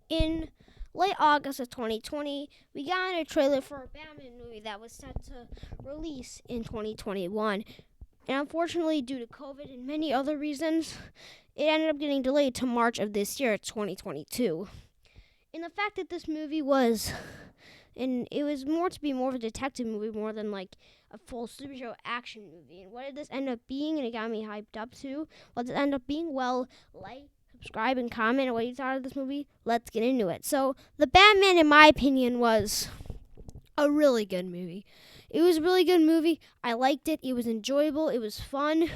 In late August of 2020, we got a trailer for a Batman movie that was set to release in 2021. And unfortunately, due to COVID and many other reasons, it ended up getting delayed to March of this year, 2022. And the fact that this movie was, and it was more to be more of a detective movie more than like a full superhero action movie. And what did this end up being? And it got me hyped up too. What did it end up being? Well, like, subscribe, and comment on what you thought of this movie. Let's get into it. So, The Batman, in my opinion, was a really good movie. It was a really good movie. I liked it. It was enjoyable. It was fun.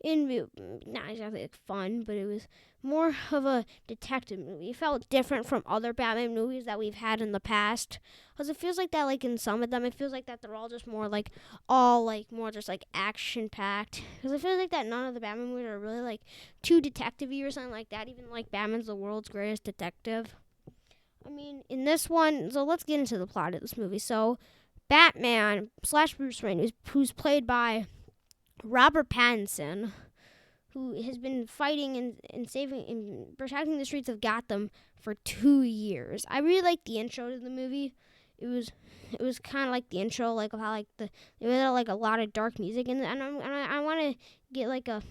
Not exactly like fun, but it was more of a detective movie. It felt different from other Batman movies that we've had in the past, because it feels like that, like in some of them, it feels like that they're all just more like all like more just like action packed. Because it feels like that none of the Batman movies are really like too detective-y or something like that. Even like Batman's the world's greatest detective. I mean, in this one, so let's get into the plot of this movie. So, Batman slash Bruce Wayne, who's played by Robert Pattinson, who has been fighting and saving and protecting the streets of Gotham for 2 years. I really liked the intro to the movie. It was kind of like the intro, like of how like there was like a lot of dark music, and I want to get like a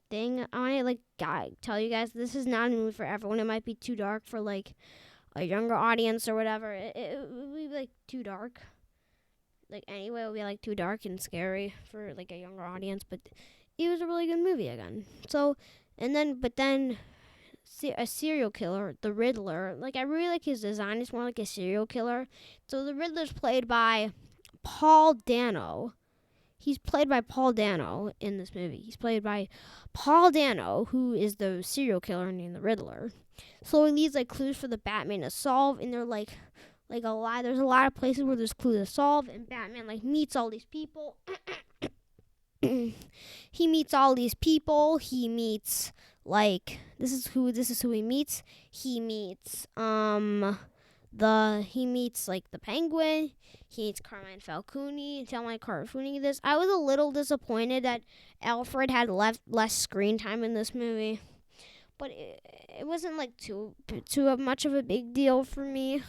thing. I want to tell you guys this is not a movie for everyone. It might be too dark for like a younger audience or whatever. It would be like too dark. Like anyway, it would be like too dark and scary for like a younger audience. But it was a really good movie again. So, but then a serial killer, the Riddler. Like I really like his design. It's more like a serial killer. So the Riddler's played by Paul Dano. He's played by Paul Dano in this movie. He's played by Paul Dano, who is the serial killer named the Riddler. So he leaves like clues for the Batman to solve, and they're like a lot. There's a lot of places where there's clues to solve, and Batman like meets all these people. He meets all these people. He meets like this is who he meets. He meets he meets like the Penguin. He meets Carmine Falcone. Tell my Falcone this. I was a little disappointed that Alfred had less screen time in this movie, but it wasn't like too much of a big deal for me.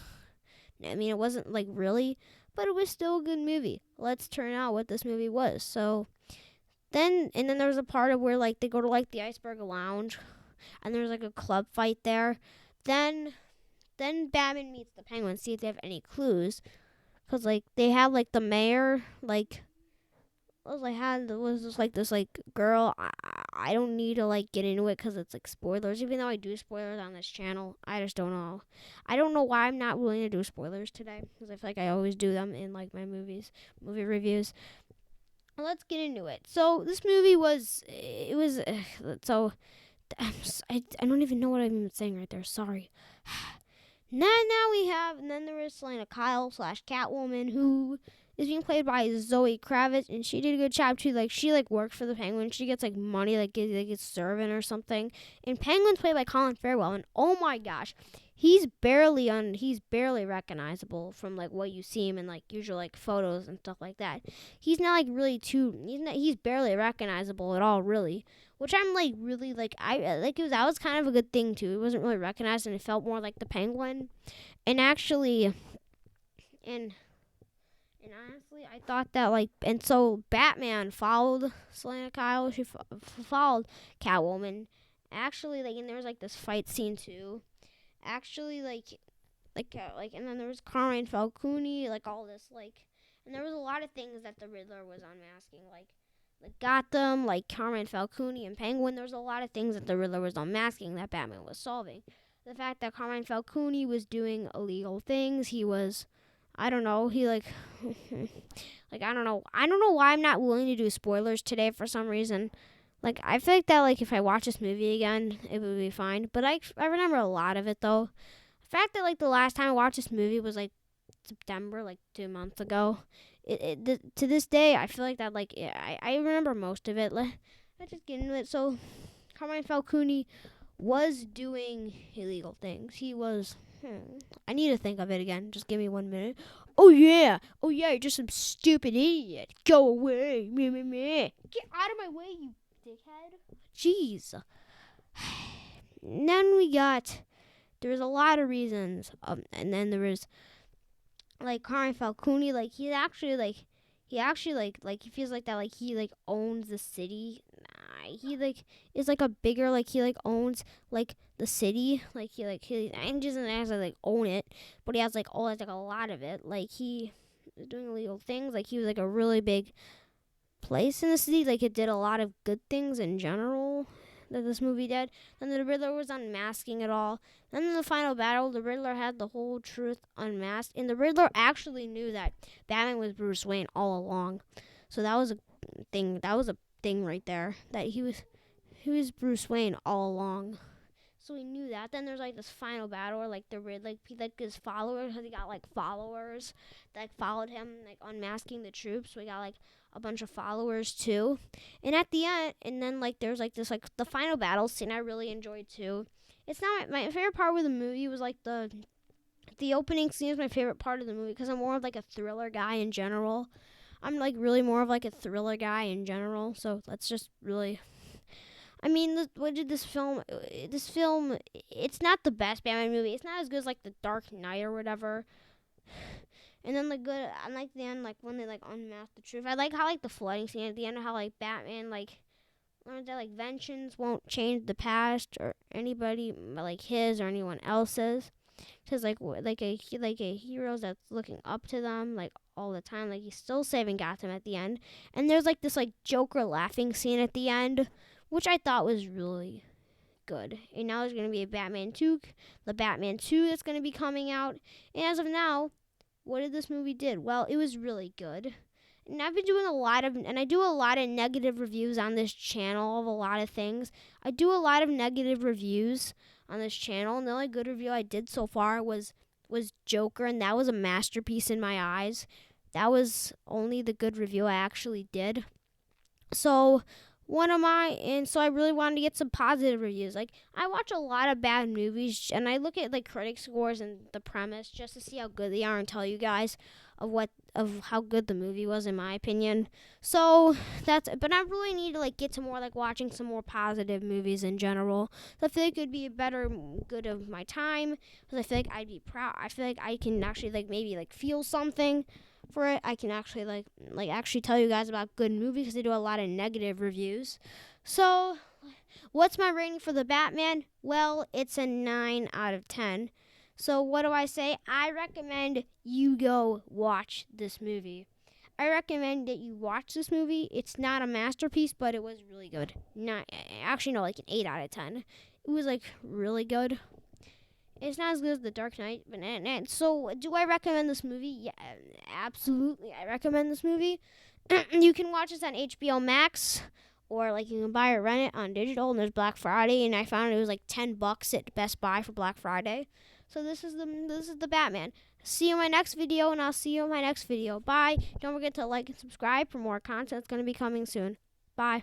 I mean, it wasn't like really, but it was still a good movie. Let's turn out what this movie was. So then there was a part of where like they go to like the Iceberg Lounge, and there's like a club fight there. Then then Batman meets the Penguin, see if they have any clues, cause like they have like the mayor like was just like this like girl. I don't need to like get into it because it's like spoilers. Even though I do spoilers on this channel, I just don't know. I don't know why I'm not willing to do spoilers today because I feel like I always do them in like my movie reviews. Let's get into it. So this movie was it was so I don't even know what I'm saying right there. Sorry. Now we have, and then there is Selena Kyle slash Catwoman, who is being played by Zoe Kravitz, and she did a good job too. Like she like worked for the Penguin. She gets like money, like gets servant or something. And Penguin's played by Colin Farrell, and oh my gosh, he's barely recognizable from like what you see him in like usual like photos and stuff like that. He's not like really he's barely recognizable at all really, which I'm like really like I like it was that was kind of a good thing too. It wasn't really recognized and it felt more like the Penguin. And actually and and honestly, I thought that like and so Batman followed Selena Kyle. She followed Catwoman. Actually, like and there was like this fight scene too. Actually, and then there was Carmine Falcone, like all this and there was a lot of things that the Riddler was unmasking, like Gotham, like Carmine Falcone and Penguin. There was a lot of things that the Riddler was unmasking that Batman was solving. The fact that Carmine Falcone was doing illegal things, he was, I don't know, he I don't know why I'm not willing to do spoilers today for some reason. Like I feel like that if I watch this movie again, it would be fine. But I remember a lot of it though. The fact that the last time I watched this movie was like September, like 2 months ago. To this day, I feel like that I remember most of it. Let's just get into it. So, Carmine Falcone was doing illegal things. He was. I need to think of it again. Just give me 1 minute. Oh yeah, you're just some stupid idiot. Go away, me. Get out of my way, you dickhead. Jeez. Then we got There was a lot of reasons. And then there was like Carmine Falcone. Like he actually he feels like that. Like he like owns the city. Nah, he like is like a bigger like he like owns like the city. Like he and doesn't actually like own it, but he has like like a lot of it. Like he was doing illegal things. Like he was like a really big place in the city. Like it did a lot of good things in general that this movie did. Then the Riddler was unmasking it all. Then in the final battle, the Riddler had the whole truth unmasked, and the Riddler actually knew that Batman was Bruce Wayne all along. So that was a thing. That was a thing right there. That he was Bruce Wayne all along. So we knew that. Then there's like this final battle where like the Riddler, like his followers, he got like followers that followed him, like unmasking the troops. So we got like a bunch of followers too. And at the end, and then like there's like this like the final battle scene I really enjoyed too. It's not my favorite part of the movie was like the opening scene is my favorite part of the movie because I'm more of like a thriller guy in general. I'm like really more of like a thriller guy in general. So that's just really. I mean, what did this film? This film, it's not the best Batman movie. It's not as good as like The Dark Knight or whatever. And then I like the end, like when they like unmask the truth. I like how like the flooding scene at the end, how like Batman like learns that like vengeance won't change the past or anybody like his or anyone else's. Because like a hero that's looking up to them like all the time, like he's still saving Gotham at the end. And there's like this like Joker laughing scene at the end, which I thought was really good. And now there's gonna be a Batman 2, the Batman 2 that's gonna be coming out. And as of now, what did this movie did? Well, it was really good. And I've been doing I do a lot of negative reviews on this channel of a lot of things. I do a lot of negative reviews on this channel, and the only good review I did so far was Joker, and that was a masterpiece in my eyes. That was only the good review I actually did. So so I really wanted to get some positive reviews. Like I watch a lot of bad movies and I look at like critic scores and the premise just to see how good they are and tell you guys of how good the movie was in my opinion. So but I really need to like get to more like watching some more positive movies in general. So I feel like it would be a better good of my time because I feel like I'd be proud. I feel like I can actually like maybe like feel something for it. I can actually like actually tell you guys about good movies because they do a lot of negative reviews. So, what's my rating for the Batman? Well, it's a 9 out of 10. So, what do I say? I recommend you go watch this movie. I recommend that you watch this movie. It's not a masterpiece, but it was really good. Like an 8 out of 10. It was like really good. It's not as good as The Dark Knight, but so do I recommend this movie? Yeah, absolutely. I recommend this movie. You can watch this on HBO Max, or like you can buy or rent it on digital. And there's Black Friday, and I found it was like $10 at Best Buy for Black Friday. So this is the Batman. See you in my next video, and I'll see you in my next video. Bye. Don't forget to like and subscribe for more content that's going to be coming soon. Bye.